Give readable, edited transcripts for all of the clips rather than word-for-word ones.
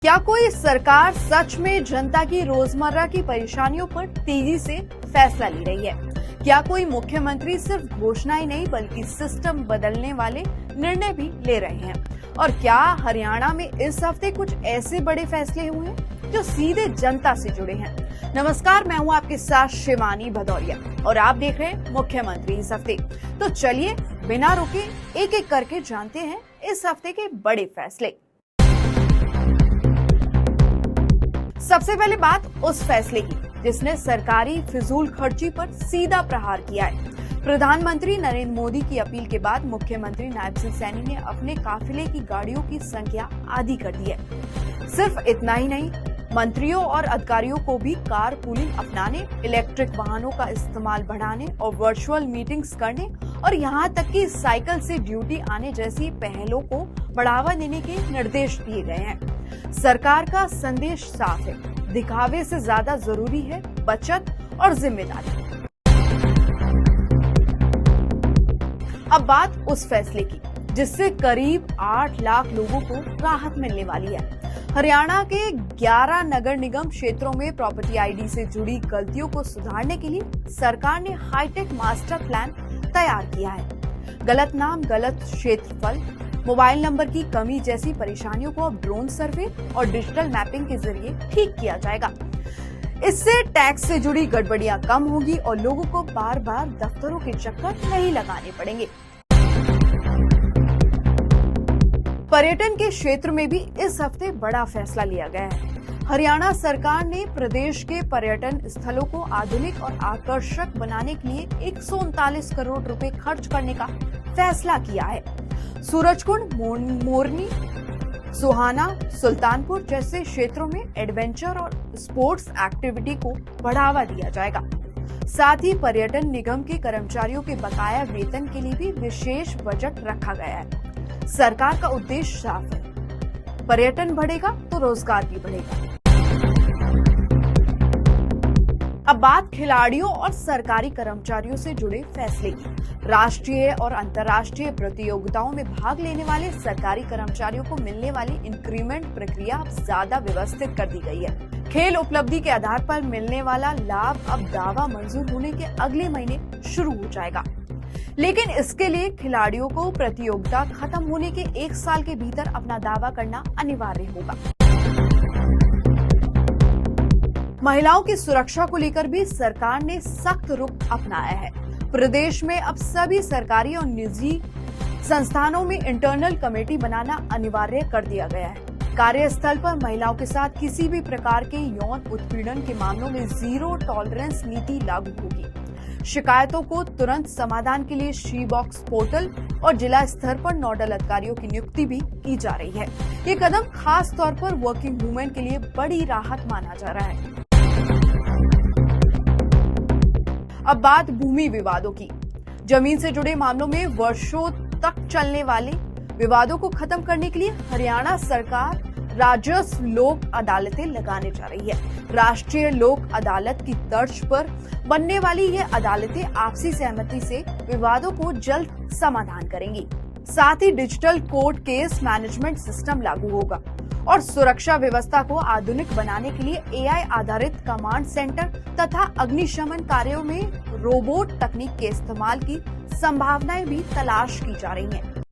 क्या कोई सरकार सच में जनता की रोजमर्रा की परेशानियों पर तेजी से फैसला ले रही है? क्या कोई मुख्यमंत्री सिर्फ घोषणाएं नहीं बल्कि सिस्टम बदलने वाले निर्णय भी ले रहे हैं? और क्या हरियाणा में इस हफ्ते कुछ ऐसे बड़े फैसले हुए हैं जो सीधे जनता से जुड़े हैं? नमस्कार, मैं हूं आपके साथ शिवानी भदौरिया और आप देख रहे हैं मुख्यमंत्री इस हफ्ते। तो चलिए बिना रुके एक एक करके जानते हैं इस हफ्ते के बड़े फैसले। सबसे पहले बात उस फैसले की जिसने सरकारी फिजूल खर्ची पर सीधा प्रहार किया है। प्रधानमंत्री नरेंद्र मोदी की अपील के बाद मुख्यमंत्री नायब सिंह सैनी ने अपने काफिले की गाड़ियों की संख्या आधी कर दी है। सिर्फ इतना ही नहीं, मंत्रियों और अधिकारियों को भी कार पूलिंग अपनाने, इलेक्ट्रिक वाहनों का इस्तेमाल बढ़ाने और वर्चुअल मीटिंग्स करने और यहाँ तक कि साइकिल से ड्यूटी आने जैसी पहलों को बढ़ावा देने के निर्देश दिए गए हैं। सरकार का संदेश साफ है, दिखावे से ज्यादा जरूरी है बचत और जिम्मेदारी। अब बात उस फैसले की जिससे करीब 8 लाख लोगों को राहत मिलने वाली है। हरियाणा के 11 नगर निगम क्षेत्रों में प्रॉपर्टी आईडी से जुड़ी गलतियों को सुधारने के लिए सरकार ने हाईटेक मास्टर प्लान तैयार किया है। गलत नाम, गलत क्षेत्रफल, मोबाइल नंबर की कमी जैसी परेशानियों को अब ड्रोन सर्वे और डिजिटल मैपिंग के जरिए ठीक किया जाएगा। इससे टैक्स से जुड़ी गड़बड़ियां कम होगी और लोगों को बार बार दफ्तरों के चक्कर नहीं लगाने पड़ेंगे। पर्यटन के क्षेत्र में भी इस हफ्ते बड़ा फैसला लिया गया है। हरियाणा सरकार ने प्रदेश के पर्यटन स्थलों को आधुनिक और आकर्षक बनाने के लिए 139 करोड़ रुपए खर्च करने का फैसला किया है। सूरजकुंड, मोरनी, सुहाना, सुल्तानपुर जैसे क्षेत्रों में एडवेंचर और स्पोर्ट्स एक्टिविटी को बढ़ावा दिया जाएगा। साथ ही पर्यटन निगम के कर्मचारियों के बकाया वेतन के लिए भी विशेष बजट रखा गया है। सरकार का उद्देश्य साफ है, पर्यटन बढ़ेगा तो रोजगार भी बढ़ेगा। अब बात खिलाड़ियों और सरकारी कर्मचारियों से जुड़े फैसले की। राष्ट्रीय और अंतर्राष्ट्रीय प्रतियोगिताओं में भाग लेने वाले सरकारी कर्मचारियों को मिलने वाली इंक्रीमेंट प्रक्रिया अब ज्यादा व्यवस्थित कर दी गई है। खेल उपलब्धि के आधार पर मिलने वाला लाभ अब दावा मंजूर होने के अगले महीने शुरू हो जाएगा, लेकिन इसके लिए खिलाड़ियों को प्रतियोगिता खत्म होने के 1 साल के भीतर अपना दावा करना अनिवार्य होगा। महिलाओं की सुरक्षा को लेकर भी सरकार ने सख्त रुख अपनाया है। प्रदेश में अब सभी सरकारी और निजी संस्थानों में इंटरनल कमेटी बनाना अनिवार्य कर दिया गया है। कार्यस्थल पर महिलाओं के साथ किसी भी प्रकार के यौन उत्पीड़न के मामलों में जीरो टॉलरेंस नीति लागू होगी। शिकायतों को तुरंत समाधान के लिए शी बॉक्स पोर्टल और जिला स्तर पर नोडल अधिकारियों की नियुक्ति भी की जा रही है। ये कदम खास तौर पर वर्किंग वुमेन के लिए बड़ी राहत माना जा रहा है। अब बात भूमि विवादों की। जमीन से जुड़े मामलों में वर्षों तक चलने वाले विवादों को खत्म करने के लिए हरियाणा सरकार राजस्व लोक अदालतें लगाने जा रही है। राष्ट्रीय लोक अदालत की तर्ज पर बनने वाली ये अदालतें आपसी सहमति से विवादों को जल्द समाधान करेंगी। साथ ही digital court case management system लागू होगा और सुरक्षा व्यवस्था को आधुनिक बनाने के लिए एआई आधारित कमांड सेंटर तथा अग्निशमन कार्यों में रोबोट तकनीक के इस्तेमाल की संभावनाएं भी तलाश की जा रही हैं।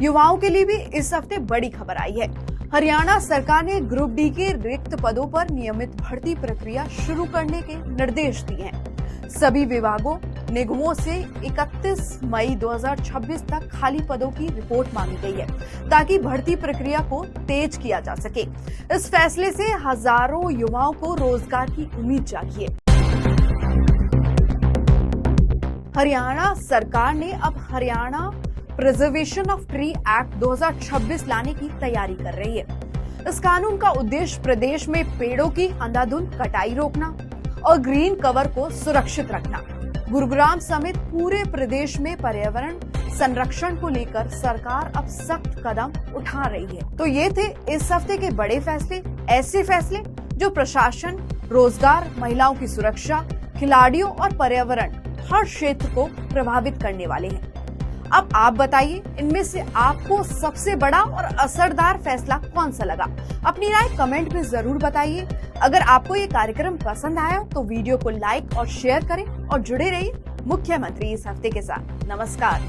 युवाओं के लिए भी इस हफ्ते बड़ी खबर आई है। हरियाणा सरकार ने ग्रुप डी के रिक्त पदों पर नियमित भर्ती प्रक्रिया शुरू करने के निर्देश दिए हैं। सभी विभागों, निगमों से 31 मई 2026 तक खाली पदों की रिपोर्ट मांगी गई है ताकि भर्ती प्रक्रिया को तेज किया जा सके। इस फैसले से हजारों युवाओं को रोजगार की उम्मीद जागी है। हरियाणा सरकार ने अब Haryana preservation of tree act 2026 लाने की तैयारी कर रही है। इस कानून का उद्देश्य प्रदेश में पेड़ों की अंधाधुंध कटाई रोकना और ग्रीन कवर को सुरक्षित रखना। गुरुग्राम समेत पूरे प्रदेश में पर्यावरण संरक्षण को लेकर सरकार अब सख्त कदम उठा रही है। तो ये थे इस हफ्ते के बड़े फैसले, ऐसे फैसले जो प्रशासन, रोजगार, महिलाओं की सुरक्षा, खिलाड़ियों और पर्यावरण हर क्षेत्र को प्रभावित करने वाले हैं। अब आप बताइए, इनमें से आपको सबसे बड़ा और असरदार फैसला कौन सा लगा? अपनी राय कमेंट में जरूर बताइए। अगर आपको ये कार्यक्रम पसंद आया तो वीडियो को लाइक और शेयर करें और जुड़े रहिए मुख्यमंत्री इस हफ्ते के साथ। नमस्कार।